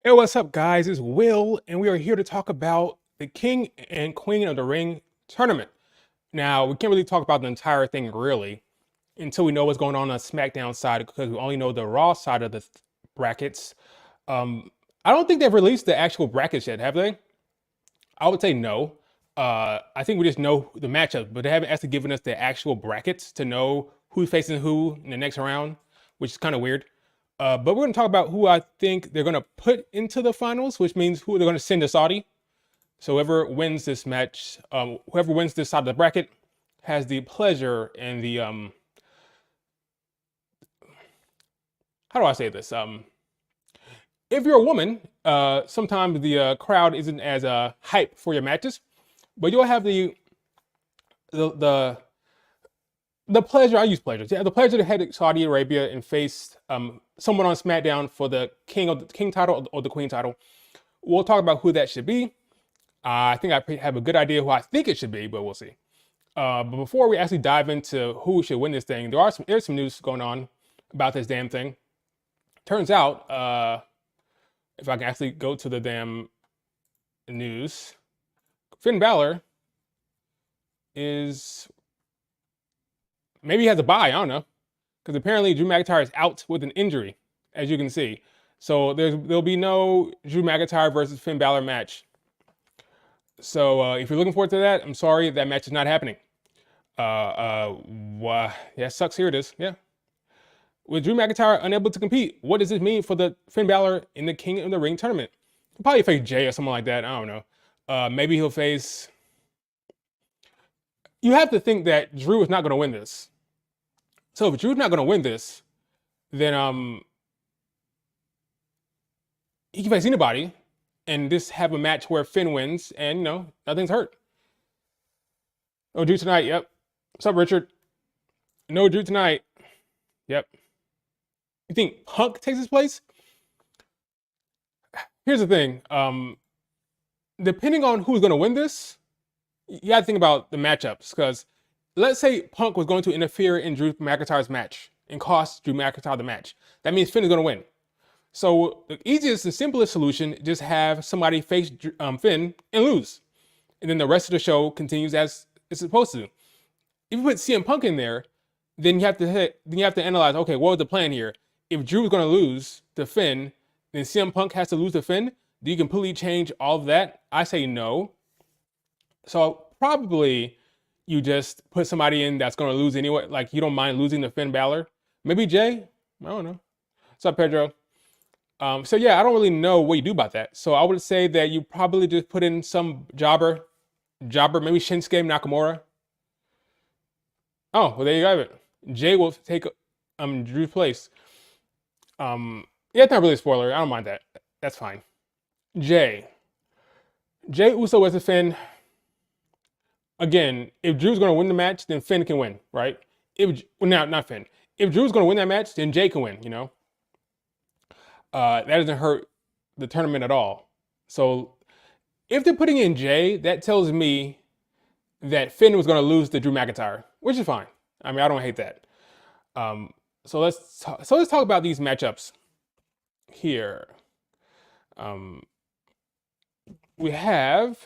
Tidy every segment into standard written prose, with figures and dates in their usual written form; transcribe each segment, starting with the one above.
Hey, what's up, guys? It's Will, and we are here to talk about the King and Queen of the Ring tournament. Now, we can't really talk about the entire thing really until we know what's going on SmackDown side because we only know the Raw side of the brackets. Um, I don't think they've released the actual brackets yet, have they? I would say no. I think we just know the matchup, but they haven't actually given us the actual brackets to know who's facing who in the next round, which is kind of weird. But we're going to talk about who I think they're going to put into the finals, which means who they're going to send to Saudi. So whoever wins this match, whoever wins this side of the bracket, has the pleasure and the how do I say this? If you're a woman, sometimes the crowd isn't as hype for your matches, but you'll have the the the pleasure. I use pleasure. Yeah, the pleasure to head to Saudi Arabia and face someone on SmackDown for the king title or the queen title. We'll talk about who that should be. I think I have a good idea who I think it should be, but we'll see. But before we actually dive into who should win this thing, there's some news going on about this damn thing. Turns out, if I can actually go to the damn news, Finn Balor is maybe he has a bye. I don't know, because apparently Drew McIntyre is out with an injury, as you can see. So there'll be no Drew McIntyre versus Finn Balor match. So if you're looking forward to that, I'm sorry, that match is not happening. Yeah, sucks. Here it is. Yeah. With Drew McIntyre unable to compete, what does this mean for the Finn Balor in the King of the Ring tournament? He'll probably face Jay or someone like that. I don't know. Maybe he'll face. You have to think that Drew is not going to win this. So if Drew's not going to win this, then he can face anybody and just have a match where Finn wins and nothing's hurt. No Drew tonight. Yep. What's up, Richard? No Drew tonight. Yep. You think Punk takes his place? Here's the thing. Depending on who's going to win this, you got to think about the matchups. Because let's say Punk was going to interfere in Drew McIntyre's match and cost Drew McIntyre the match. That means Finn is going to win. So the easiest and simplest solution, just have somebody face Finn and lose. And then the rest of the show continues as it's supposed to. If you put CM Punk in there, then you have to analyze, okay, what was the plan here? If Drew was going to lose to Finn, then CM Punk has to lose to Finn. Do you completely change all of that? I say no. So probably you just put somebody in that's going to lose anyway. Like you don't mind losing to Finn Balor. Maybe Jay. I don't know. What's up, Pedro? So yeah, I don't really know what you do about that. So I would say that you probably just put in some jobber, maybe Shinsuke Nakamura. Oh, well there you have it. Jay will take Drew's place. Yeah, it's not really a spoiler. I don't mind that. That's fine. Jay Uso versus Finn. Again, if Drew's going to win the match, then Finn can win, right? Not Finn. If Drew's going to win that match, then Jay can win. That doesn't hurt the tournament at all. So if they're putting in Jay, that tells me that Finn was going to lose to Drew McIntyre, which is fine. I mean, I don't hate that. So let's talk about these matchups here. We have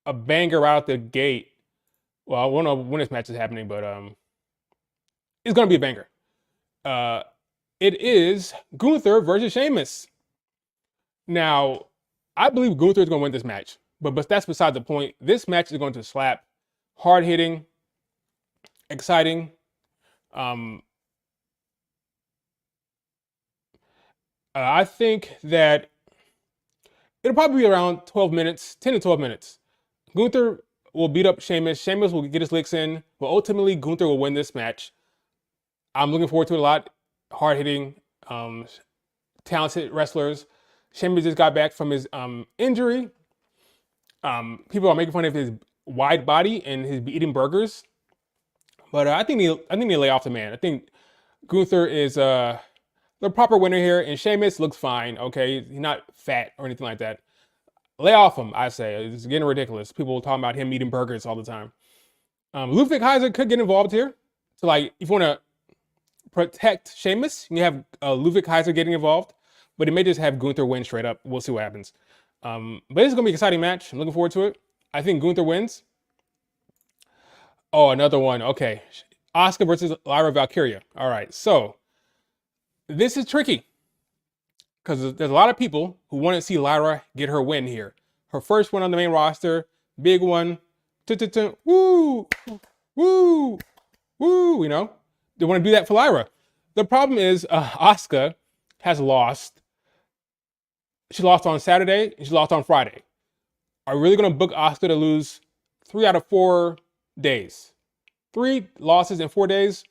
a banger right out the gate. Well, I don't know when this match is happening, but it's gonna be a banger. It is Gunther versus Sheamus. Now, I believe Gunther is gonna win this match, but that's beside the point. This match is going to slap, hard hitting, exciting. I think that it'll probably be around 12 minutes, 10 to 12 minutes. Gunther will beat up Sheamus. Sheamus will get his licks in, but ultimately Gunther will win this match. I'm looking forward to it a lot. Hard hitting, talented wrestlers. Sheamus just got back from his injury. People are making fun of his wide body and his eating burgers, but I think they lay off the man. I think Gunther is the proper winner here, and Sheamus looks fine. Okay, he's not fat or anything like that. Lay off him, I say. It's getting ridiculous. People talking about him eating burgers all the time. Ludwig Kaiser could get involved here. So, like, if you want to protect Sheamus, you have Ludwig Kaiser getting involved. but it may just have Gunther win straight up. We'll see what happens. But this is gonna be an exciting match. I'm looking forward to it. I think Gunther wins. Oh, another one. Okay, Asuka versus Lyra Valkyria. All right, so this is tricky because there's a lot of people who want to see Lyra get her win here. Her first one on the main roster, big one. Woo, woo, woo. You know, they want to do that for Lyra. The problem is Asuka has lost. She lost on Saturday and she lost on Friday. Are we really going to book Asuka to lose 3 out of 4 days? 3 losses in 4 days?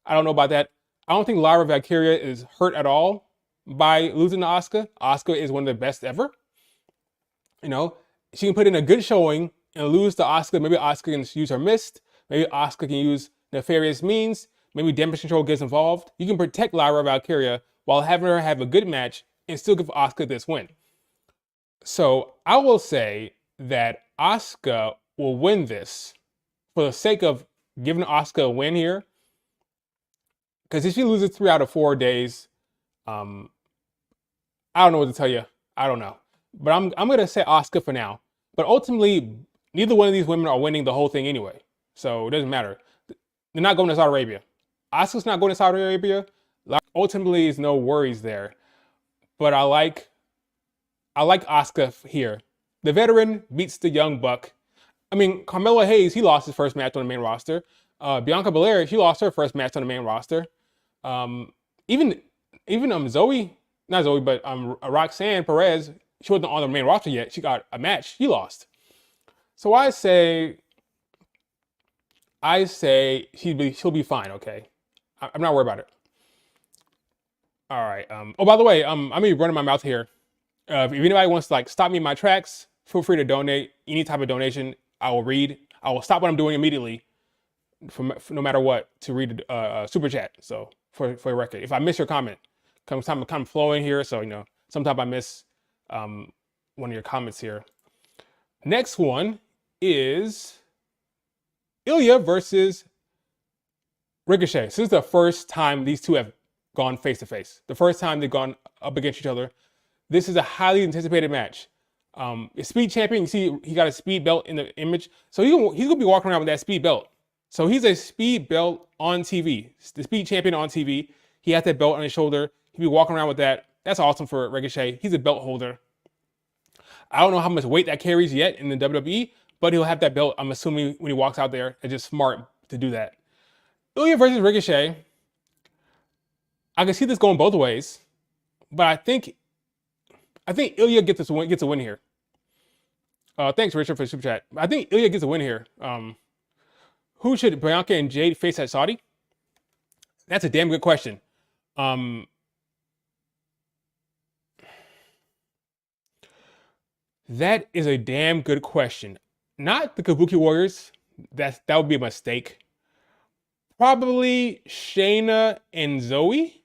I don't know about that. I don't think Lyra Valkyria is hurt at all by losing to Asuka. Asuka is one of the best ever. You know, she can put in a good showing and lose to Asuka. Maybe Asuka can use her mist. Maybe Asuka can use nefarious means. Maybe damage control gets involved. You can protect Lyra Valkyria while having her have a good match and still give Asuka this win. So I will say that Asuka will win this for the sake of giving Asuka a win here. Because if she loses 3 out of 4 days, I don't know what to tell you. I don't know. But I'm gonna say Asuka for now. But ultimately, neither one of these women are winning the whole thing anyway. So it doesn't matter. They're not going to Saudi Arabia. Asuka's not going to Saudi Arabia. Ultimately, there's no worries there. But I like Asuka here. The veteran beats the young buck. I mean, Carmelo Hayes, he lost his first match on the main roster. Bianca Belair, she lost her first match on the main roster. Even Zoey, not Zoey, but Roxanne Perez, she wasn't on the main roster yet. She got a match. She lost. So I say she'll be fine. Okay, I'm not worried about it. All right. Oh, by the way, I'm gonna be running my mouth here. If anybody wants to stop me in my tracks, feel free to donate. Any type of donation, I will read. I will stop what I'm doing immediately, for no matter what, to read a super chat. So for the record, if I miss your comment, I'm kind of flowing here. So sometimes I miss one of your comments here. Next one is Ilja versus Ricochet. This is the first time these two have gone face to face. The first time they've gone up against each other. This is a highly anticipated match. A speed champion, you see he got a speed belt in the image. So he's gonna be walking around with that speed belt. So he's a speed belt on TV. The speed champion on TV. He has that belt on his shoulder. He'll be walking around with that. That's awesome for Ricochet. He's a belt holder. I don't know how much weight that carries yet in the WWE, but he'll have that belt, I'm assuming, when he walks out there. It's just smart to do that. Ilja versus Ricochet. I can see this going both ways, but I think Ilja gets a win here. Thanks, Richard, for the super chat. I think Ilja gets a win here. Who should Bianca and Jade face at Saudi? That's a damn good question. That is a damn good question. Not the Kabuki Warriors. That would be a mistake. Probably Shayna and Zoey.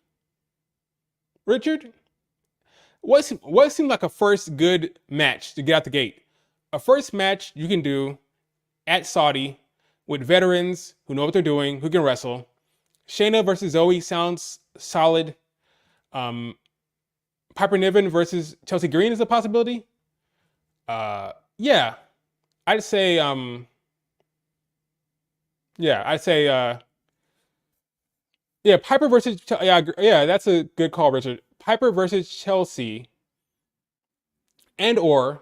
Richard? What seemed like a first good match to get out the gate? A first match you can do at Saudi with veterans who know what they're doing, who can wrestle. Shayna versus Zoey sounds solid. Piper Niven versus Chelsea Green is a possibility. Yeah. I'd say Piper versus that's a good call, Richard. Piper versus Chelsea and or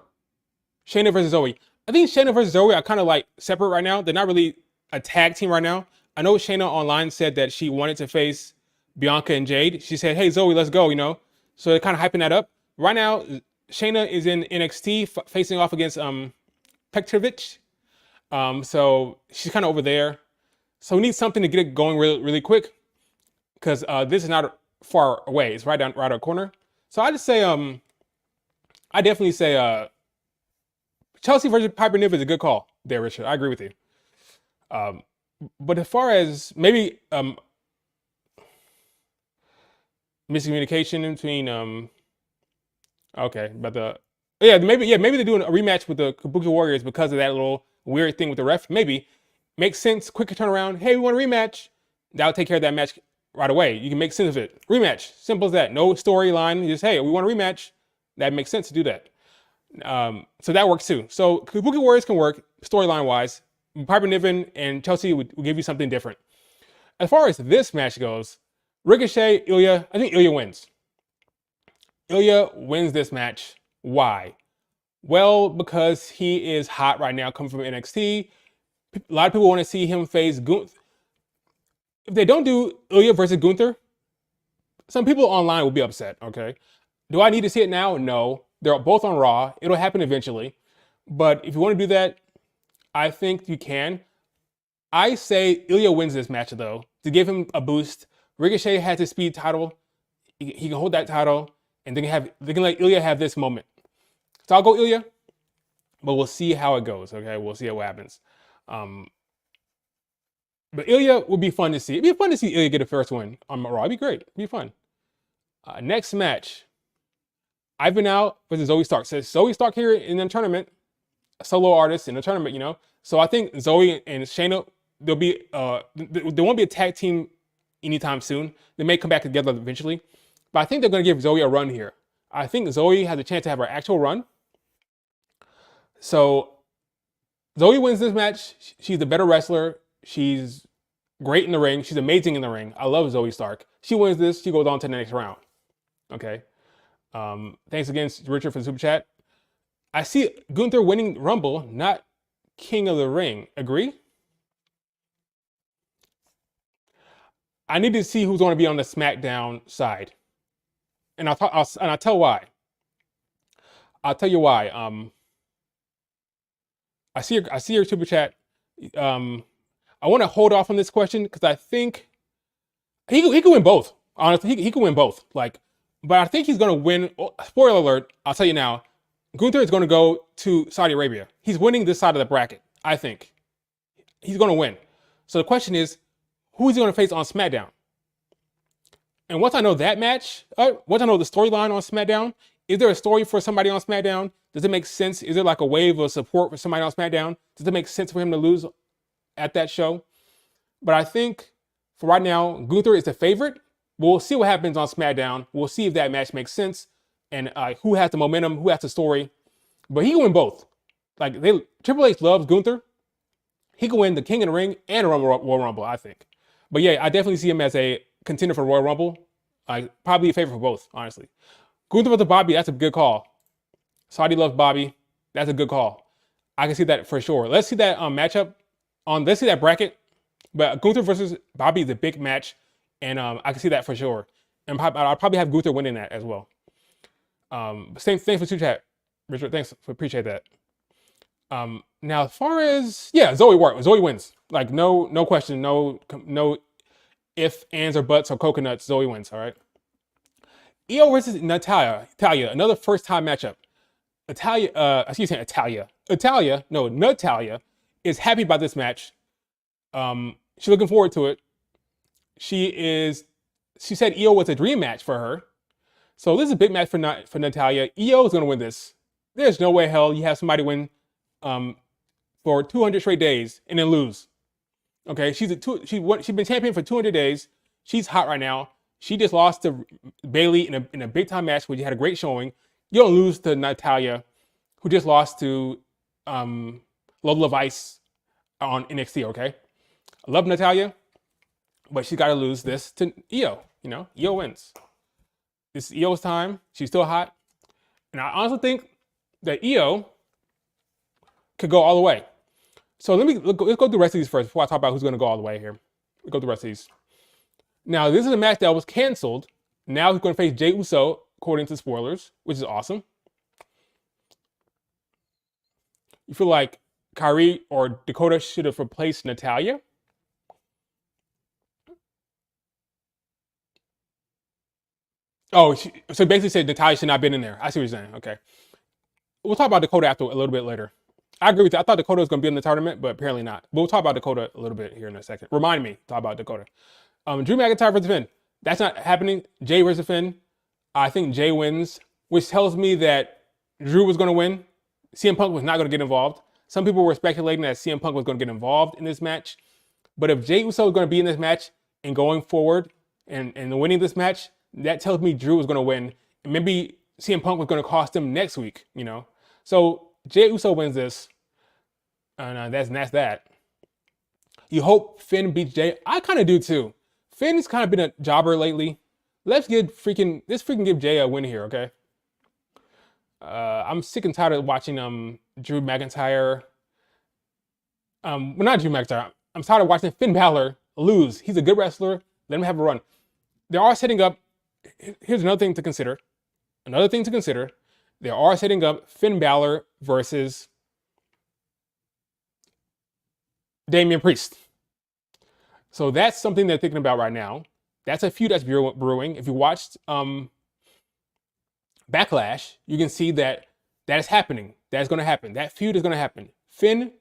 Shayna versus Zoey. I think Shayna versus Zoey are kind of separate right now. They're not really a tag team right now. I know Shayna online said that she wanted to face Bianca and Jade. She said, "Hey Zoey, let's go," So they're kind of hyping that up. Right now, Shayna is in NXT facing off against Petrovic. So she's kind of over there. So we need something to get it going really, really quick because this is not far away. It's right our corner. So I definitely say Chelsea versus Piper Niven is a good call there, Richard. I agree with you. But as far as maybe miscommunication between maybe they're doing a rematch with the Kabuki Warriors because of that little weird thing with the ref. Maybe makes sense. Quicker turnaround. Hey, we want a rematch. That'll take care of that match right away. You can make sense of it. Rematch, simple as that. No storyline. Just, hey, we want a rematch. That makes sense to do that. So that works too. So Kabuki Warriors can work storyline wise. Piper Niven and Chelsea would give you something different. As far as this match goes, Ricochet, Ilja, I think Ilja wins. Ilja wins this match. Why? Well, because he is hot right now, coming from NXT. A lot of people want to see him face Gunther. If they don't do Ilja versus Gunther, some people online will be upset, okay? Do I need to see it now? No. They're both on Raw. It'll happen eventually. But if you want to do that, I think you can. I say Ilja wins this match, though, to give him a boost. Ricochet has his speed title. He can hold that title, and they can let Ilja have this moment. So I'll go Ilja, but we'll see how it goes, okay? We'll see what happens. But Ilja would be fun to see. It'd be fun to see Ilja get a first win on Raw. It'd be great. It'd be fun. Next match. Ivan Out versus Zoey Stark. So Zoey Stark here in the tournament, a solo artist in the tournament, you know. So I think Zoey and Shayna, there won't be a tag team anytime soon. They may come back together eventually. But I think they're going to give Zoey a run here. I think Zoey has a chance to have her actual run. So Zoey wins this match. She's the better wrestler. She's great in the ring. She's amazing in the ring. I love Zoey Stark. She wins this. She goes on to the next round. Okay. Thanks again, Richard, for the super chat. I see Gunther winning Rumble, not King of the Ring. Agree? I need to see who's going to be on the SmackDown side, and I'll tell why. I'll tell you why. I see your super chat. I want to hold off on this question because I think he could win both. Honestly, he could win both. But I think he's going to win. Oh, spoiler alert, I'll tell you now. Gunther is going to go to Saudi Arabia. He's winning this side of the bracket, I think. He's going to win. So the question is, who is he going to face on SmackDown? And once I know that match, once I know the storyline on SmackDown, is there a story for somebody on SmackDown? Does it make sense? Is there like a wave of support for somebody on SmackDown? Does it make sense for him to lose at that show? But I think for right now, Gunther is the favorite. We'll see what happens on SmackDown. We'll see if that match makes sense and who has the momentum, who has the story. But he can win both. Triple H loves Gunther. He can win the King of the Ring and a Royal Rumble, I think. But yeah, I definitely see him as a contender for Royal Rumble. Probably a favorite for both, honestly. Gunther versus Bobby, that's a good call. Saudi loves Bobby. That's a good call. I can see that for sure. Let's see that matchup. Let's see that bracket. But Gunther versus Bobby is a big match. And I can see that for sure. And I'll probably have Gunther winning that as well. Thanks for super chat, Richard. Thanks. Appreciate that. Now, as far as, Zoey wins. No question. No if, ands, or buts, or coconuts. Zoey wins, all right? Io versus Natalya, another first-time matchup. Natalya is happy about this match. She's looking forward to it. She said Io was a dream match for her. So this is a big match for Natalya. Io is going to win this. There's no way hell you have somebody win for 200 straight days and then lose. Okay, she's been champion for 200 days. She's hot right now. She just lost to Bayley in a big time match where you had a great showing. You don't lose to Natalya, who just lost to Lola Vice on NXT. Okay, I love Natalya, but she's got to lose this to Io. You know, Io wins. This is Io's time. She's still hot, and I honestly think that Io could go all the way. So let's go through the rest of these first before I talk about who's going to go all the way here. Let's go through the rest of these. Now, this is a match that was canceled. Now he's going to face Jey Uso, according to spoilers, which is awesome. You feel like Kyrie or Dakota should have replaced Natalya? Oh, so basically said Natalya should not have been in there. I see what you're saying. Okay. We'll talk about Dakota after a little bit later. I agree with that. I thought Dakota was going to be in the tournament, but apparently not. But we'll talk about Dakota a little bit here in a second. Remind me to talk about Dakota. Drew McIntyre versus Finn. That's not happening. Jey versus Finn. I think Jey wins, which tells me that Drew was going to win. CM Punk was not going to get involved. Some people were speculating that CM Punk was going to get involved in this match. But if Jey Uso is going to be in this match and going forward, and winning this match, that tells me Drew was going to win. And maybe CM Punk was going to cost him next week, you know? So Jey Uso wins this. And that's that. You hope Finn beats Jey. I kind of do too. Finn's kind of been a jobber lately. Let's freaking give Jey a win here, okay? I'm sick and tired of watching Drew McIntyre. Well, not Drew McIntyre. I'm tired of watching Finn Bálor lose. He's a good wrestler. Let him have a run. They are setting up. Here's another thing to consider. They are setting up Finn Bálor versus Damian Priest. So that's something they're thinking about right now. That's a feud that's brewing. If you watched Backlash, you can see that is happening. That's going to happen. That feud is going to happen. Finn,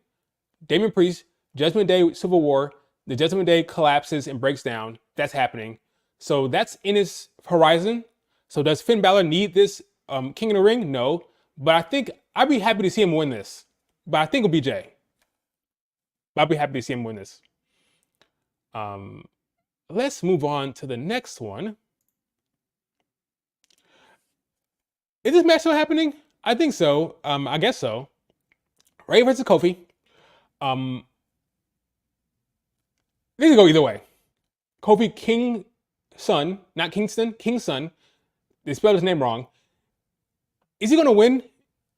Damian Priest, Judgment Day Civil War. The Judgment Day collapses and breaks down. That's happening. So that's in his horizon. So does Finn Bálor need this King of the Ring? No. But I think I'd be happy to see him win this. But I think it'll be Jey. I'd be happy to see him win this. Let's move on to the next one. Is this match still happening? I think so. I guess so. Ray versus Kofi. This could go either way. Kofi Kingston, not Kingston, Kingston. They spelled his name wrong. Is he going to win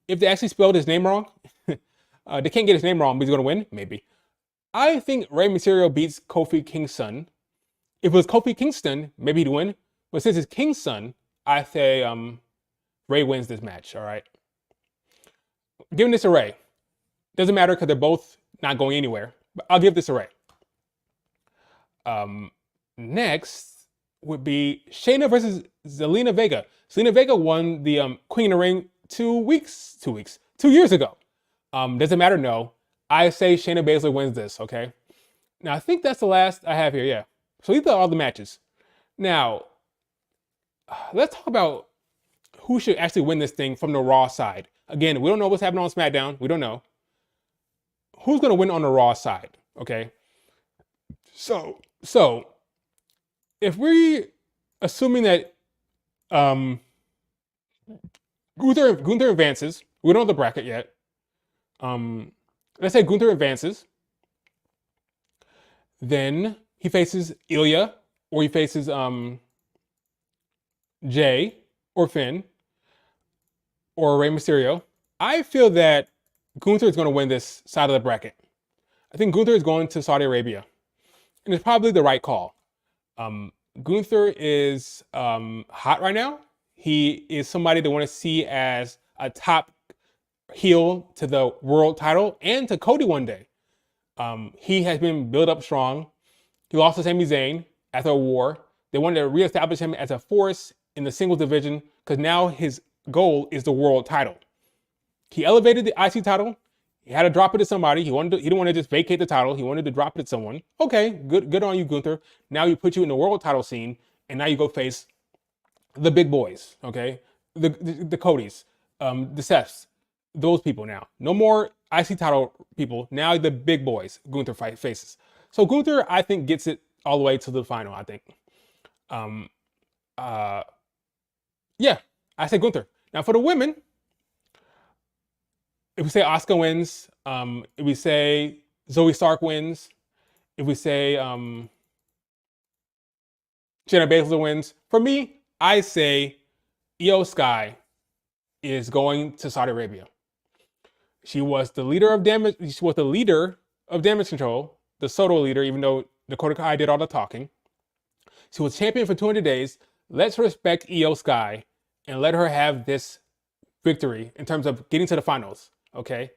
if they actually spelled his name wrong? They can't get his name wrong, but he's going to win? Maybe. I think Rey Mysterio beats Kofi Kingston. If it was Kofi Kingston, maybe he'd win. But since it's Kingston, I say Rey wins this match, all right? Giving this to Rey. Doesn't matter because they're both not going anywhere. But I'll give this to Rey. Next would be Shayna versus Zelina Vega. Zelina Vega won the Queen of the Ring 2 years ago. Does it matter? No. I say Shayna Baszler wins this, okay? Now, I think that's the last I have here, yeah. So these are all the matches. Now, let's talk about who should actually win this thing from the Raw side. Again, we don't know what's happening on SmackDown. We don't know. Who's going to win on the Raw side, okay? So if we assuming that Gunther advances, we don't know the bracket yet. Let's say Gunther advances, then he faces Ilja, or he faces Jey, or Finn, or Rey Mysterio. I feel that Gunther is going to win this side of the bracket. I think Gunther is going to Saudi Arabia, and it's probably the right call. Gunther is hot right now. He is somebody they want to see as a top heel to the world title and to Cody one day. He has been built up strong. He lost to Sami Zayn after a war. They wanted to reestablish him as a force in the singles division because now his goal is the world title. He elevated the IC title. He had to drop it to somebody. He didn't want to just vacate the title. He wanted to drop it to someone. Okay, good on you, Gunther. Now you put you in the world title scene, and now you go face the big boys. Okay, the Codys, the Seths, those people now. No more IC title people. Now the big boys. Gunther faces. So Gunther, I think, gets it all the way to the final. I think. Yeah, I say Gunther. Now for the women. If we say Asuka wins, if we say Zoey Stark wins, if we say Shayna Baszler wins, for me, I say Io Sky is going to Saudi Arabia. She was the leader of damage. She was the leader of Damage Control, the Soto leader, even though Dakota Kai did all the talking. She was champion for 200 days. Let's respect Io Sky and let her have this victory in terms of getting to the finals. Okay,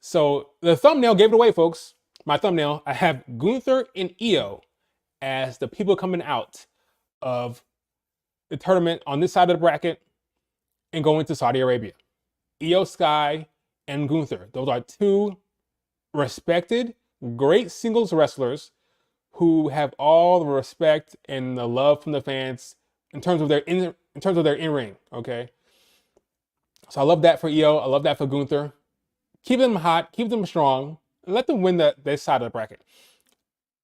so the thumbnail gave it away, folks. My thumbnail, I have Gunther and Io as the people coming out of the tournament on this side of the bracket and going to Saudi Arabia. Io Sky and Gunther. Those are two respected, great singles wrestlers who have all the respect and the love from the fans in terms of their in-ring. Okay, so I love that for Io. I love that for Gunther. Keep them hot, keep them strong, and let them win this side of the bracket.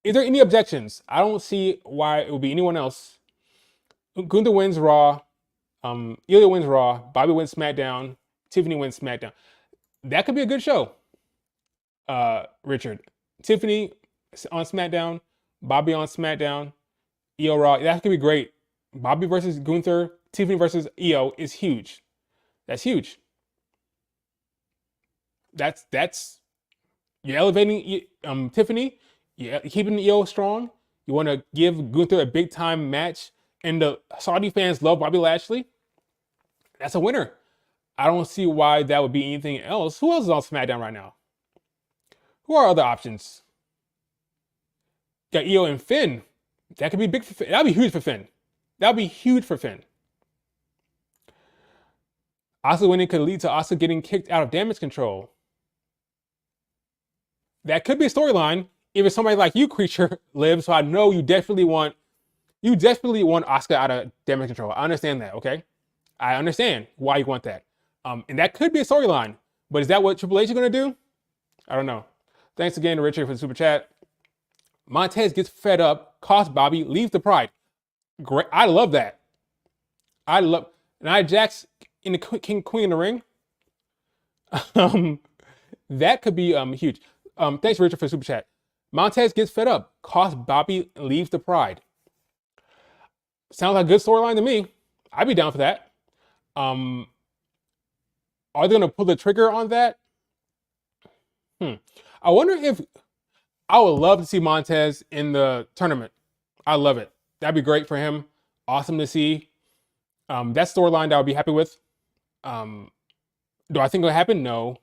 Is there any objections? I don't see why it would be anyone else Gunther wins Raw. Ilja wins Raw. Bobby wins SmackDown. Tiffany wins SmackDown. That could be a good show. Richard, Tiffany on SmackDown. Bobby on SmackDown. Io Raw. That could be great. Bobby versus Gunther. Tiffany versus Io is huge. That's huge. That's you're elevating Tiffany. You're keeping Io strong. You want to give Gunther a big time match, and the Saudi fans love Bobby Lashley. That's a winner. I don't see why that would be anything else. Who else is on SmackDown right now? Who are other options? Got Io and Finn. That could be big for Finn. That'd be huge for Finn. That'd be huge for Finn. Asuka winning could lead to Asuka getting kicked out of Damage Control. That could be a storyline if it's somebody like you, Creature, lives. So I know you definitely want Asuka out of Damage Control. I understand that, okay? I understand why you want that. And that could be a storyline. But is that what Triple H is going to do? I don't know. Thanks again to Richard for the super chat. Montez gets fed up, costs Bobby, leaves the Pride. Great. I love that. I love Nia Jax in the Queen of the Ring. That could be huge. Thanks, Richard, for the super chat. Montez gets fed up, costs Bobby, leaves the Pride. Sounds like a good storyline to me. I'd be down for that. Are they going to pull the trigger on that? I wonder if I would love to see Montez in the tournament. I love it. That'd be great for him. Awesome to see. That storyline that I would be happy with. Do I think it'll happen? No.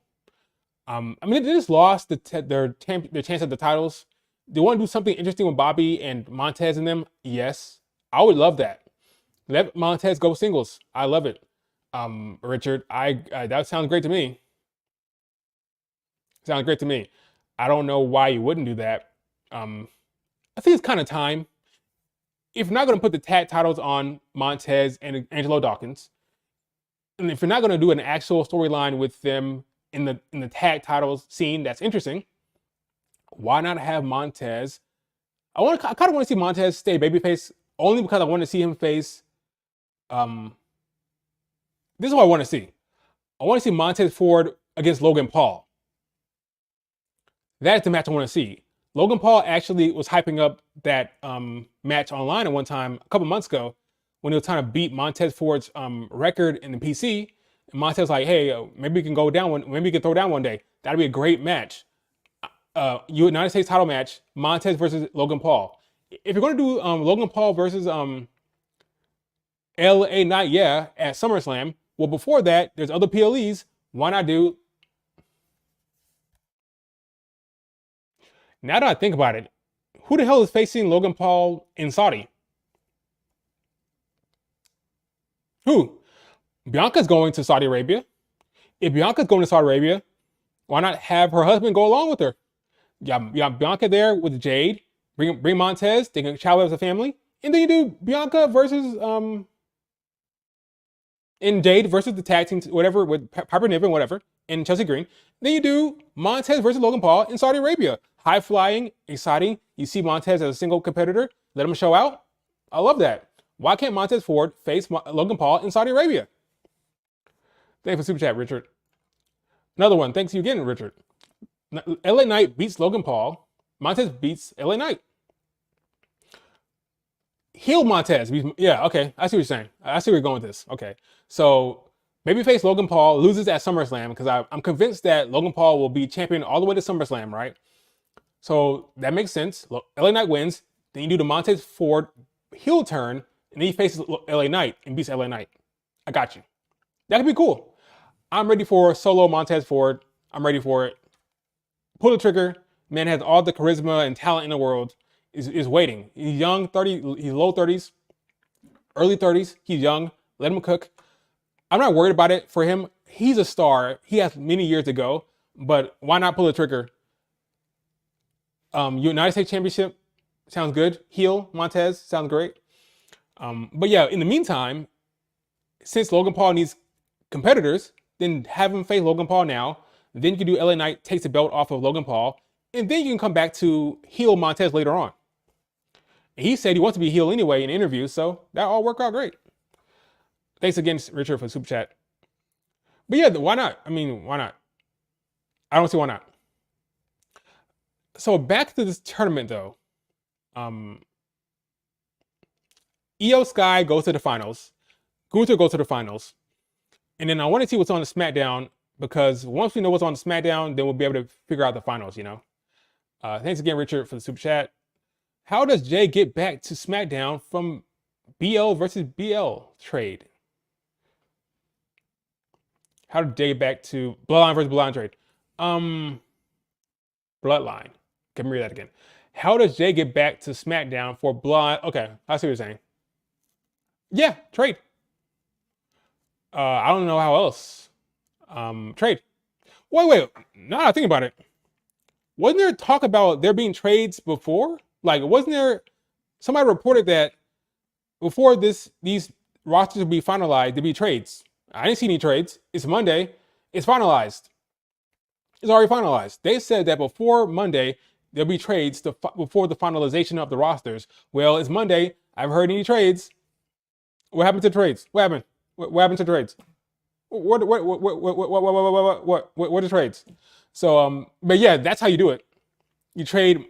I mean, they just lost their chance at the titles. They want to do something interesting with Bobby and Montez in them. Yes, I would love that. Let Montez go singles. I love it. Richard, that sounds great to me. Sounds great to me. I don't know why you wouldn't do that. I think it's kind of time. If you're not going to put the tag titles on Montez and Angelo Dawkins, and if you're not going to do an actual storyline with them in the tag titles scene that's interesting, why not have Montez? I kind of want to see Montez stay babyface only because I want to see him face. This is what I want to see. I want to see Montez Ford against Logan Paul. That is the match I want to see. Logan Paul actually was hyping up that match online at one time a couple months ago when he was trying to beat Montez Ford's record in the PC. And Montez was like, hey, maybe we can go down one. Maybe we can throw down one day. That'd be a great match. United States title match, Montez versus Logan Paul. If you're going to do Logan Paul versus LA Knight, yeah, at SummerSlam. Well, before that, there's other PLEs. Why not do? Now that I think about it, who the hell is facing Logan Paul in Saudi? Who? Bianca's going to Saudi Arabia. If Bianca's going to Saudi Arabia, why not have her husband go along with her? You got Bianca there with Jade. Bring Montez. They can travel as a family. And then you do Bianca versus and Jade versus the tag team, whatever, with Piper Niven, whatever, and Chelsea Green. Then you do Montez versus Logan Paul in Saudi Arabia. High flying, exciting. You see Montez as a single competitor. Let him show out. I love that. Why can't Montez Ford face Logan Paul in Saudi Arabia? Thanks for super chat, Richard. Another one. Thanks you again, Richard. LA Knight beats Logan Paul. Montez beats LA Knight. Heel Montez. Yeah, okay. I see what you're saying. I see where you're going with this. Okay. So, babyface Logan Paul loses at SummerSlam because I'm convinced that Logan Paul will be champion all the way to SummerSlam, right? So, that makes sense. LA Knight wins. Then you do the Montez Ford heel turn, and then he faces LA Knight and beats LA Knight. I got you. That could be cool. I'm ready for solo Montez Ford. I'm ready for it. Pull the trigger. Man has all the charisma and talent in the world. Is waiting. He's young, 30. He's low 30s, early 30s. He's young. Let him cook. I'm not worried about it for him. He's a star. He has many years to go. But why not pull the trigger? United States Championship sounds good. Heel Montez sounds great. But yeah, in the meantime, since Logan Paul needs competitors, then have him face Logan Paul now. Then you can do LA Knight takes the belt off of Logan Paul, and then you can come back to heel Montez later on. And he said he wants to be heel anyway in interviews, so that all worked out great. Thanks again, Richard, for the super chat. But yeah, why not? I mean, why not? I don't see why not. So back to this tournament though. Io Sky goes to the finals. Gunther goes to the finals. And then I want to see what's on the SmackDown, because once we know what's on the SmackDown, then we'll be able to figure out the finals, you know? Thanks again, Richard, for the super chat. How does Jay get back to SmackDown from BL versus BL trade? How did Jay get back to Bloodline versus Bloodline trade? Bloodline. Can we read that again? How does Jay get back to SmackDown for Bloodline? Okay, I see what you're saying. Yeah, trade. I don't know how else. Trade. Wait. Now that I think about it, wasn't there talk about there being trades before? Like, wasn't there? Somebody reported that before these rosters would be finalized, there'd be trades. I didn't see any trades. It's Monday. It's finalized. It's already finalized. They said that before Monday, there'll be trades before the finalization of the rosters. Well, it's Monday. I haven't heard any trades. What happened to trades? What happened? What happened to trades? What are trades? So, but yeah, that's how you do it. You trade.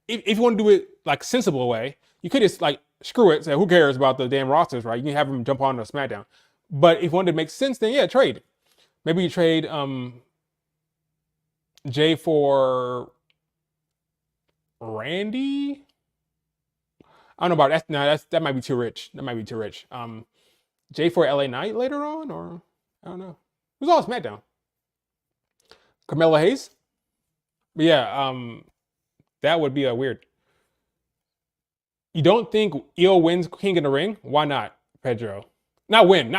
If you want to do it like sensible way, you could just like screw it. Say who cares about the damn rosters, right? You can have them jump on to SmackDown. But if you wanted to make sense, then yeah, trade. Maybe you trade Jay for Randy. I don't know about that. No, that might be too rich. That might be too rich. Jay for LA Knight later on, or I don't know. It was all SmackDown. Carmelo Hayes. But yeah, that would be a weird. You don't think Io wins King in the Ring? Why not, Pedro? Not win.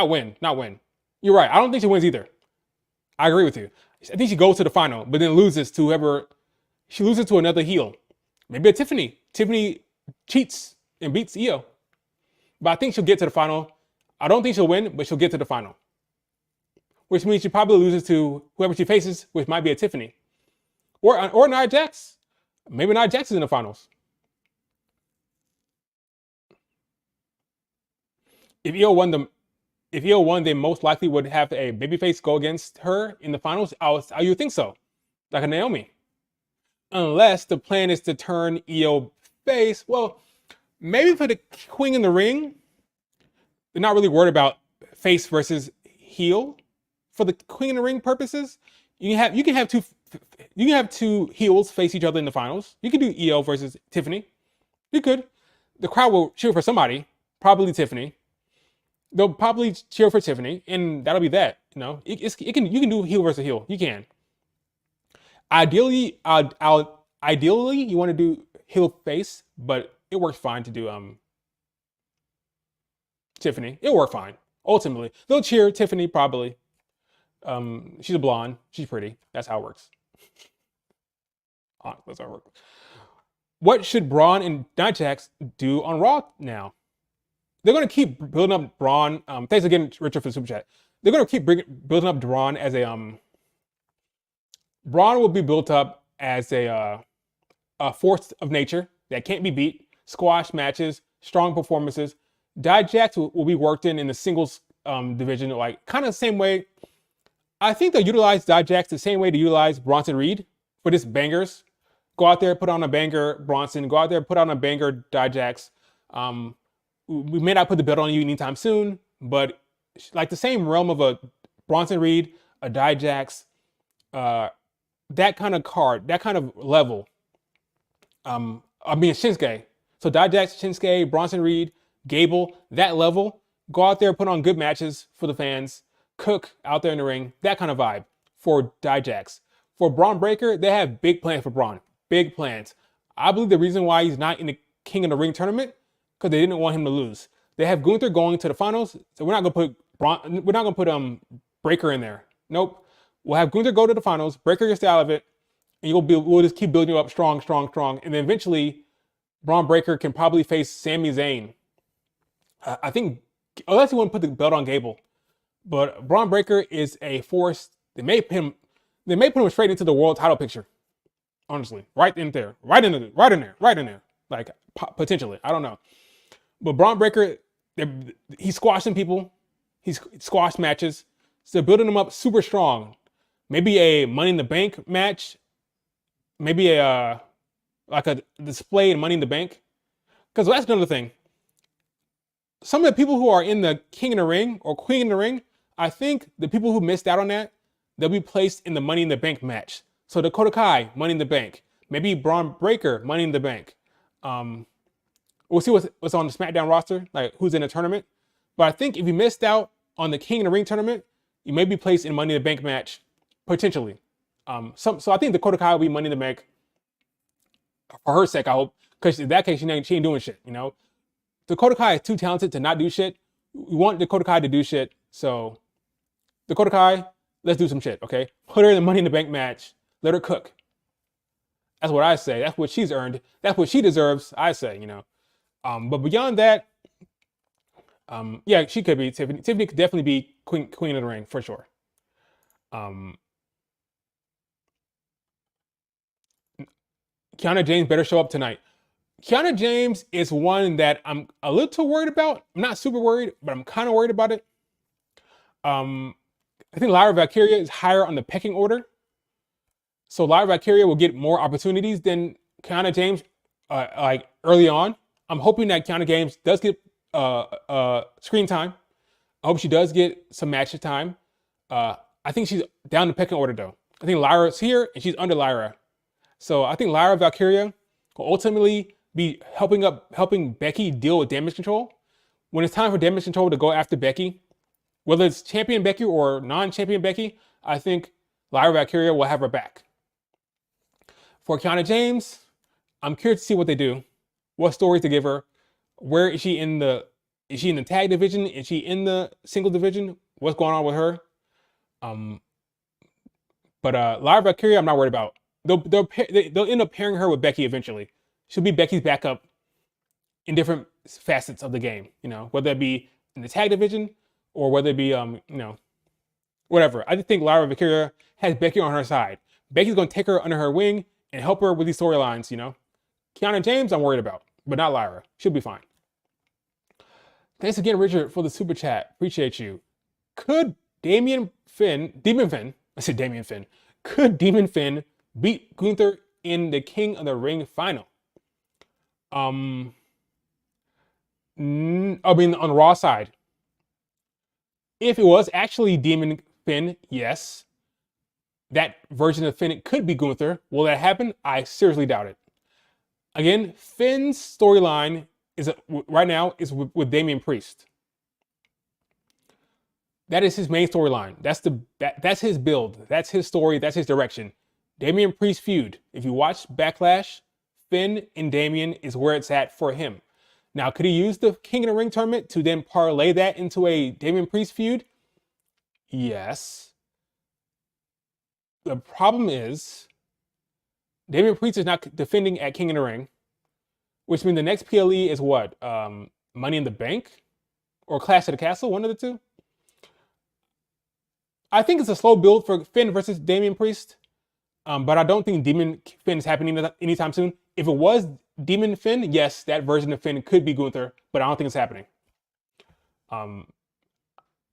You're right. I don't think she wins either. I agree with you. I think she goes to the final, but then loses to whoever. She loses to another heel. Maybe a Tiffany. Tiffany cheats and beats Io. But I think she'll get to the final. I don't think she'll win, but she'll get to the final. Which means she probably loses to whoever she faces, which might be a Tiffany. Or Nia Jax. Maybe Nia Jax is in the finals. If Io won, they most likely would have a babyface go against her in the finals. You would think so. Like a Naomi. Unless the plan is to turn Io face. Well, maybe for the Queen in the Ring, they're not really worried about face versus heel. For the Queen in the Ring purposes, you can have two heels face each other in the finals. You can do Io versus Tiffany. You could. The crowd will cheer for somebody, probably Tiffany. They'll probably cheer for Tiffany, and that'll be that. You know, you can do heel versus heel. You can. Ideally, you want to do heel face, but it works fine to do Tiffany. It'll work fine. Ultimately, they'll cheer Tiffany probably. She's a blonde. She's pretty. That's how it works. That's how it works. What should Braun and Nia Jax do on Raw now? They're going to keep building up Braun. Thanks again, Richard, for the super chat. They're going to keep building up Braun as a Braun will be built up as a force of nature that can't be beat. Squash matches, strong performances. Nia Jax will be worked in the singles division, like kind of the same way. I think they'll utilize Nia Jax the same way to utilize Bronson Reed for this bangers. Go out there, put on a banger, Bronson. Go out there, put on a banger, Nia Jax. We may not put the belt on you anytime soon, but like the same realm of a Bronson Reed, a Nia Jax, that kind of card, that kind of level. Shinsuke. So Nia Jax, Shinsuke, Bronson Reed, Gable, that level. Go out there, put on good matches for the fans. Cook out there in the ring, that kind of vibe for Nia Jax. For Braun Breaker, they have big plans for Braun. Big plans. I believe the reason why he's not in the King of the Ring tournament, because they didn't want him to lose. They have Gunther going to the finals, so we're not gonna put Breaker in there. Nope. We'll have Gunther go to the finals, Breaker gets out of it, and we'll just keep building you up strong, and then eventually Braun Breaker can probably face Sami Zayn. I think, unless you want to put the belt on Gable. But Braun Breaker is a force. They may put him straight into the world title picture. Honestly, right in there. like potentially. I don't know. But Braun Breaker, he's squashing people. He's squashed matches. So building them up super strong. Maybe a Money in the Bank match. Maybe a like a display in Money in the Bank. Because that's another thing. Some of the people who are in the King in the Ring or Queen in the Ring, I think the people who missed out on that, they'll be placed in the Money in the Bank match. So Dakota Kai, Money in the Bank. Maybe Braun Breaker, Money in the Bank. We'll see what's on the SmackDown roster, like who's in the tournament. But I think if you missed out on the King in the Ring tournament, you may be placed in Money in the Bank match, potentially. So I think Dakota Kai will be Money in the Bank for her sake, I hope. Because in that case, she ain't doing shit, you know? Dakota Kai is too talented to not do shit. We want Dakota Kai to do shit. So, Dakota Kai, let's do some shit, okay? Put her in the Money in the Bank match. Let her cook. That's what I say. That's what she's earned. That's what she deserves, I say, you know? But beyond that, yeah, she could be Tiffany. Tiffany could definitely be Queen of the Ring, for sure. Kiana James better show up tonight. Kiana James is one that I'm a little worried about. I'm not super worried, but I'm kind of worried about it. I think Lyra Valkyria is higher on the pecking order. So Lyra Valkyria will get more opportunities than Kiana James like early on. I'm hoping that Kiana James does get screen time. I hope she does get some match time. I think she's down the pecking order though. I think Lyra's here and she's under Lyra. So I think Lyra Valkyria will ultimately be helping Becky deal with damage control. When it's time for damage control to go after Becky, whether it's champion Becky or non-champion Becky, I think Lyra Valkyria will have her back. For Kiana James, I'm curious to see what they do, what stories to give her. Where is she in the tag division? Is she in the single division? What's going on with her? But Lyra Valkyria, I'm not worried about. They'll end up pairing her with Becky eventually. She'll be Becky's backup in different facets of the game, you know, whether it be in the tag division or whether it be, you know, whatever. I just think Lyra Valkyria has Becky on her side. Becky's going to take her under her wing and help her with these storylines, you know. Kiana James, I'm worried about, but not Lyra. She'll be fine. Thanks again, Richard, for the super chat. Appreciate you. Could Demon Finn, could Demon Finn beat Gunther in the King of the Ring final? I mean, on the Raw side, if it was actually Demon Finn, yes, that version of Finn could be Gunther. Will that happen? I seriously doubt it. Again, Finn's storyline is right now is with Damian Priest. That is his main storyline. That's his build. That's his story. That's his direction. Damian Priest feud. If you watch Backlash, Finn and Damian is where it's at for him. Now, could he use the King of the Ring tournament to then parlay that into a Damian Priest feud? Yes. The problem is Damian Priest is not defending at King of the Ring, which means the next PLE is what? Money in the Bank or Clash of the Castle, one of the two. I think it's a slow build for Finn versus Damian Priest, but I don't think Demon Finn is happening anytime soon. If it was Demon Finn, yes, that version of Finn could be Gunther, but I don't think it's happening.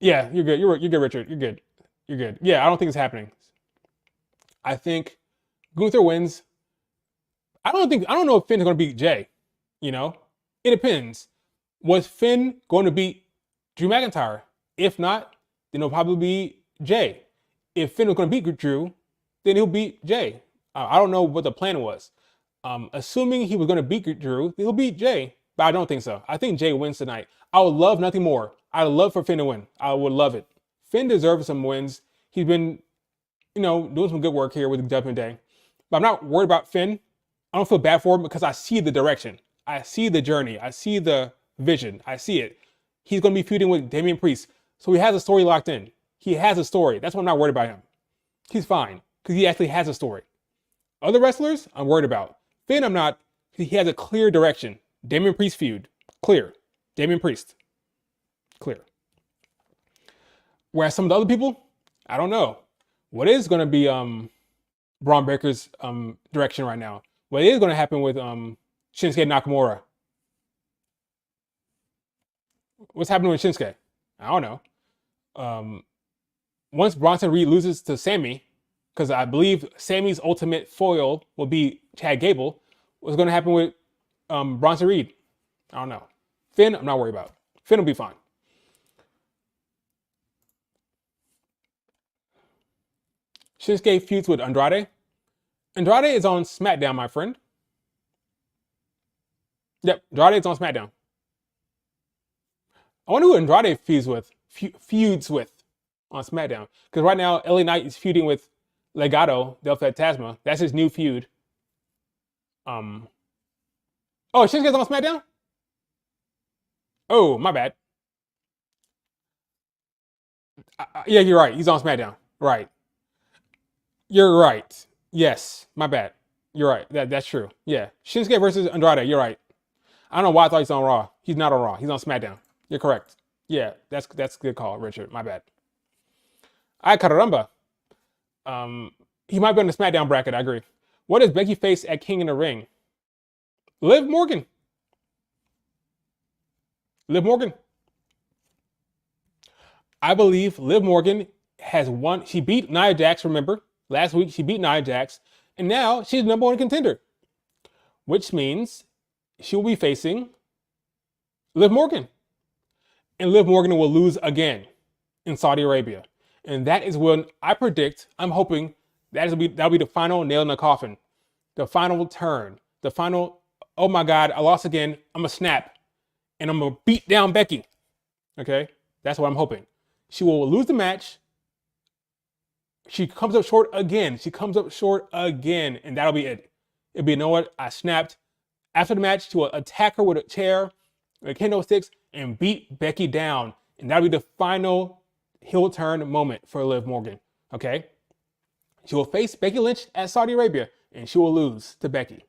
Yeah, you're good. You're good, Richard. You're good. You're good. Yeah, I don't think it's happening. I think Gunther wins. I don't know if Finn's going to beat Jay. You know, it depends. Was Finn going to beat Drew McIntyre? If not, then it'll probably be Jay. If Finn was going to beat Drew, then he'll beat Jay. I don't know what the plan was. Assuming he was going to beat Drew, he'll beat Jay, but I don't think so. I think Jay wins tonight. I would love nothing more. I would love for Finn to win. I would love it. Finn deserves some wins. He's been, you know, doing some good work here with the Judgment Day. But I'm not worried about Finn. I don't feel bad for him because I see the direction. I see the journey. I see the vision. I see it. He's going to be feuding with Damian Priest. So he has a story locked in. He has a story. That's why I'm not worried about him. He's fine because he actually has a story. Other wrestlers, I'm worried about. Finn, I'm not. He has a clear direction. Damian Priest feud. Clear. Damian Priest. Clear. Whereas some of the other people, I don't know. What is going to be Braun Breaker's direction right now? What is going to happen with Shinsuke Nakamura. What's happening with Shinsuke? I don't know. Once Bronson Reed loses to Sammy, because I believe Sammy's ultimate foil will be Chad Gable, what's going to happen with Bronson Reed? I don't know. Finn, I'm not worried about. Finn will be fine. Shinsuke feuds with Andrade. Andrade is on SmackDown, my friend. Yep, Andrade is on SmackDown. I wonder who Andrade feuds with on SmackDown. Because right now, LA Knight is feuding with Legado del Fantasma. That's his new feud. Oh, Shinsuke's on SmackDown? Oh, my bad. Yeah, you're right. He's on SmackDown. Right. You're right. Yes, my bad. You're right. That's true. Yeah. Shinsuke versus Andrade. You're right. I don't know why I thought he's on Raw. He's not on Raw. He's on SmackDown. You're correct. Yeah, that's a good call, Richard. My bad. Ay, caramba. He might be on the SmackDown bracket. I agree. What does Becky face at King in the Ring? Liv Morgan. Liv Morgan. I believe Liv Morgan has won. She beat Nia Jax, remember? Last week, she beat Nia Jax. And now she's the #1 contender. Which means she will be facing Liv Morgan. And Liv Morgan will lose again in Saudi Arabia. And that is when I predict, I'm hoping, that'll be the final nail in the coffin. The final turn. The final, oh my God, I lost again. I'm going to snap. And I'm going to beat down Becky. Okay? That's what I'm hoping. She will lose the match. She comes up short again. And that'll be it. It'll be, you know what? I snapped. After the match, she will attack her with a chair, with kendo sticks, and beat Becky down. And that'll be the final heel turn moment for Liv Morgan. Okay? She will face Becky Lynch at Saudi Arabia, and she will lose to Becky.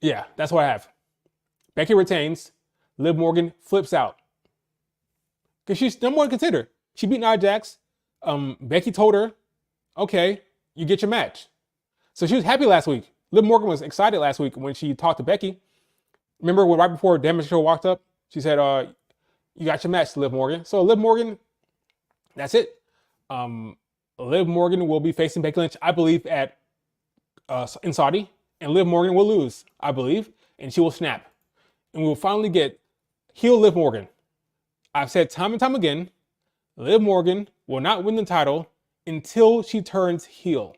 Yeah, that's what I have. Becky retains. Liv Morgan flips out. Because she's #1 contender. She beat Nia Jax. Becky told her, okay, you get your match. So she was happy last week. Liv Morgan was excited last week when she talked to Becky. Remember when right before Damage Show walked up, she said, you got your match, Liv Morgan. So Liv Morgan, that's it. Liv Morgan will be facing Becky Lynch, I believe, in Saudi. And Liv Morgan will lose, I believe. And she will snap. And we will finally get heel Liv Morgan. I've said time and time again, Liv Morgan will not win the title until she turns heel.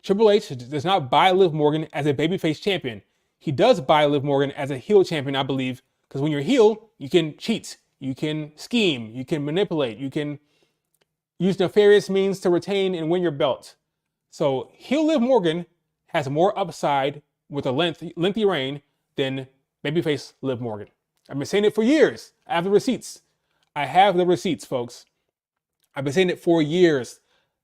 Triple H does not buy Liv Morgan as a babyface champion. He does buy Liv Morgan as a heel champion, I believe, because when you're heel, you can cheat, you can scheme, you can manipulate, you can use nefarious means to retain and win your belt. So heel Liv Morgan has more upside with a lengthy reign than babyface Liv Morgan. I've been saying it for years. I have the receipts. I have the receipts, folks. I've been saying it for years.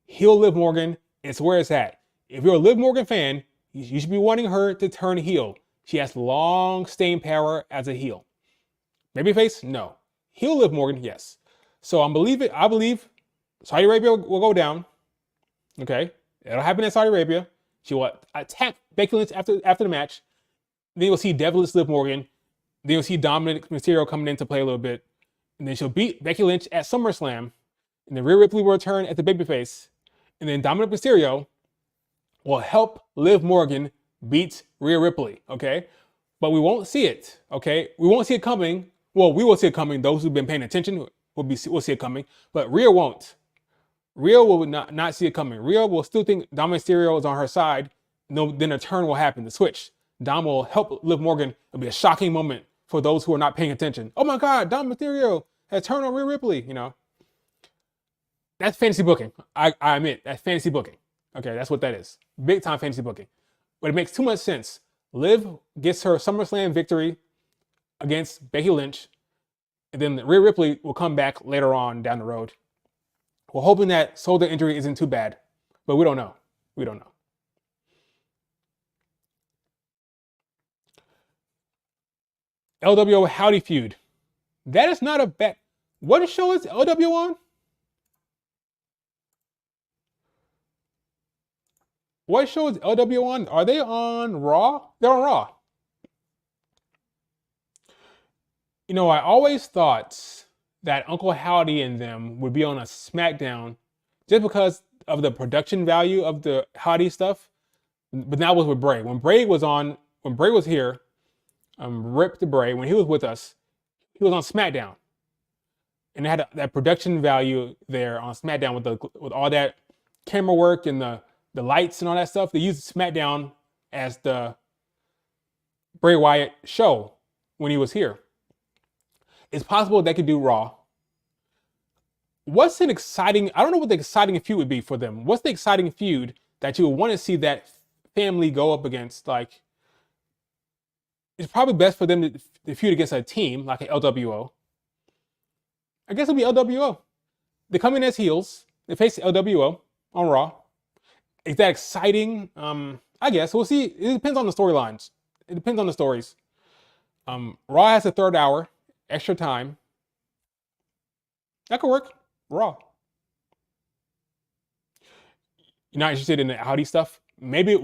Heel Liv Morgan, it's where it's at. If you're a Liv Morgan fan, you should be wanting her to turn heel. She has long staying power as a heel. Babyface? No. Heel Liv Morgan? Yes. So I believe Saudi Arabia will go down. Okay? It'll happen in Saudi Arabia. She will attack Becky Lynch after the match. Then you'll see Devil's Liv Morgan. Then you'll see Dominic Mysterio coming in to play a little bit. And then she'll beat Becky Lynch at SummerSlam. And then Rhea Ripley will return at the babyface. And then Dominic Mysterio will help Liv Morgan beat Rhea Ripley, okay? But we won't see it, okay? We won't see it coming. Well, we will see it coming. Those who've been paying attention will see it coming. But Rhea won't. Rhea will not see it coming. Rhea will still think Dominic Mysterio is on her side. No, then a turn will happen, the switch. Dom will help Liv Morgan. It'll be a shocking moment for those who are not paying attention. Oh my God, Dom Mysterio has turned on Rhea Ripley, you know. That's fantasy booking. I admit, that's fantasy booking. Okay, that's what that is. Big time fantasy booking. But it makes too much sense. Liv gets her SummerSlam victory against Becky Lynch. And then Rhea Ripley will come back later on down the road. We're hoping that shoulder injury isn't too bad. But we don't know. We don't know. LWO Howdy Feud. That is not a bad... What show is LWO on? What show is LW on? Are they on Raw? They're on Raw. You know, I always thought that Uncle Howdy and them would be on a SmackDown just because of the production value of the Howdy stuff. But that was with Bray. When Bray was here, Rip the Bray, when he was with us, he was on SmackDown. And they had that production value there on SmackDown with all that camera work and the lights and all that stuff. They used SmackDown as the Bray Wyatt show when he was here. It's possible they could do Raw. What's an exciting, I don't know what the exciting feud would be for them. What's the exciting feud that you would want to see that family go up against? Like, it's probably best for them to feud against a team like an LWO. I guess it'll be LWO. They come in as heels. They face LWO on Raw. Is that exciting? I guess we'll see. It depends on the storylines. It depends on the stories. Raw has a third hour, extra time. That could work. Raw. You're not interested in the Audi stuff? Maybe.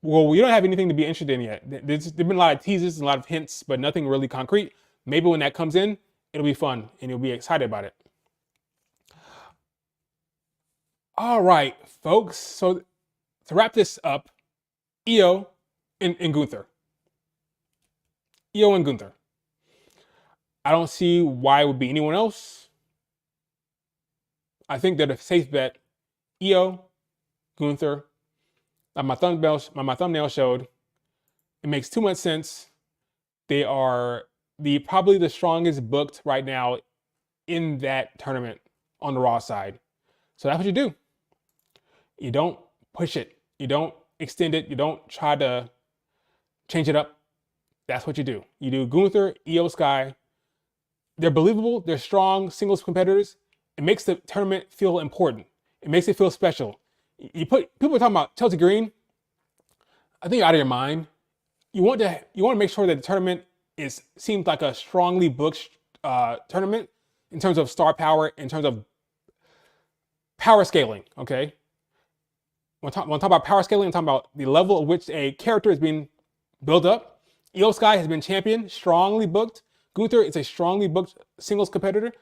Well, we don't have anything to be interested in yet. There's been a lot of teasers and a lot of hints, but nothing really concrete. Maybe when that comes in, it'll be fun and you'll be excited about it. All right, folks. So to wrap this up, Io and Gunther. Io and Gunther. I don't see why it would be anyone else. I think they're the safe bet. Io, Gunther. Like my thumbnail showed. It makes too much sense. They are probably the strongest booked right now in that tournament on the Raw side. So that's what you do. You don't push it. You don't extend it. You don't try to change it up. That's what you do. You do Gunther, Io Sky. They're believable. They're strong singles competitors. It makes the tournament feel important. It makes it feel special. People are talking about Chelsea Green. I think you're out of your mind. You want to make sure that the tournament seems like a strongly booked tournament in terms of star power, in terms of power scaling. Okay. When I talk about power scaling, I'm talking about the level at which a character is being built up. Io Sky has been champion, strongly booked. Gunther is a strongly booked singles competitor.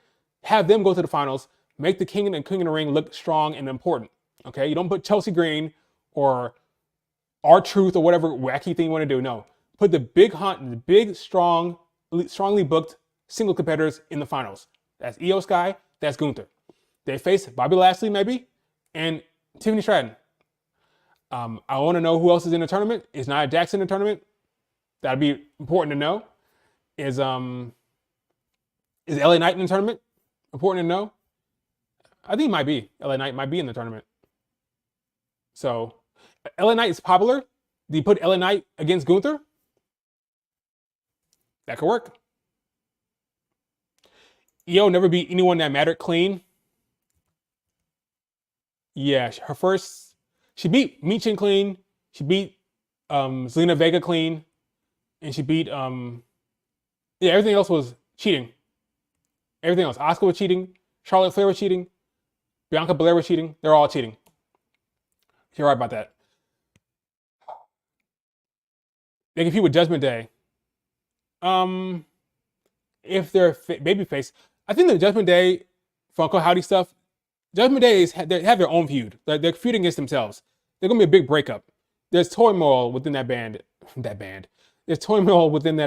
Have them go to the finals, make the King and King of the Ring look strong and important. Okay, you don't put Chelsea Green or R-Truth or whatever wacky thing you want to do. No, put the big, strongly booked single competitors in the finals. That's Io Sky. That's Gunther. They face Bobby Lashley maybe and Tiffany Stratton. I want to know who else is in the tournament. Is Nia Jax in the tournament? That'd be important to know. Is LA Knight in the tournament? Important to know. I think it might be. LA Knight might be in the tournament. So, LA Knight is popular. Do you put LA Knight against Gunther? That could work. Io never beat anyone that mattered clean. Yeah, she beat Michin clean. She beat Zelina Vega clean. And she beat, everything else was cheating. Everything else. Asuka was cheating. Charlotte Flair was cheating. Bianca Belair was cheating. They're all cheating. You're right about that. They compete with Judgment Day. If they're babyface, I think the Judgment Day, Funko Howdy stuff, Judgment Day they have their own feud. They're feuding against themselves. They're gonna be a big breakup. There's turmoil within that band. There's turmoil within that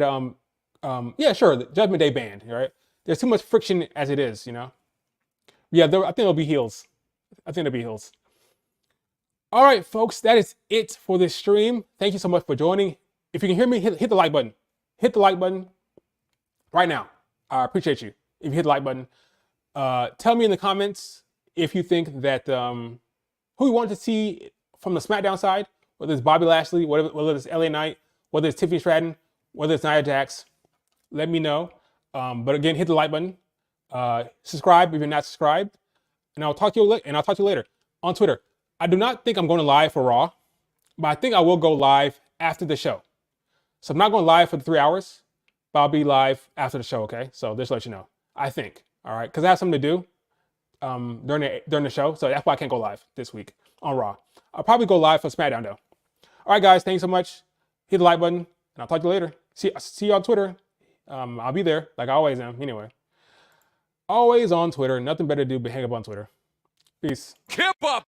the Judgment Day band, right? There's too much friction as it is, you know. Yeah, I think it'll be heels. All right, folks, that is it for this stream. Thank you so much for joining. If you can hear me, hit the like button. Hit the like button right now. I appreciate you. If you hit the like button, tell me in the comments if you think that who you want to see from the SmackDown side, whether it's Bobby Lashley, whether it's LA Knight, whether it's Tiffany Stratton, whether it's Nia Jax. Let me know. But again, hit the like button. Subscribe if you're not subscribed, and I'll talk to you later on Twitter. I do not think I'm going to live for Raw, but I think I will go live after the show. So I'm not going live for the 3 hours, but I'll be live after the show. Okay, so just to let you know. I think. All right, because I have something to do. during the show, so that's why I can't go live this week on Raw. I'll probably go live for SmackDown though. All right, guys, thanks so much. Hit the like button, and I'll talk to you later. See you on Twitter. I'll be there like I always am. Anyway, always on Twitter. Nothing better to do but hang up on Twitter. Peace. Keep up.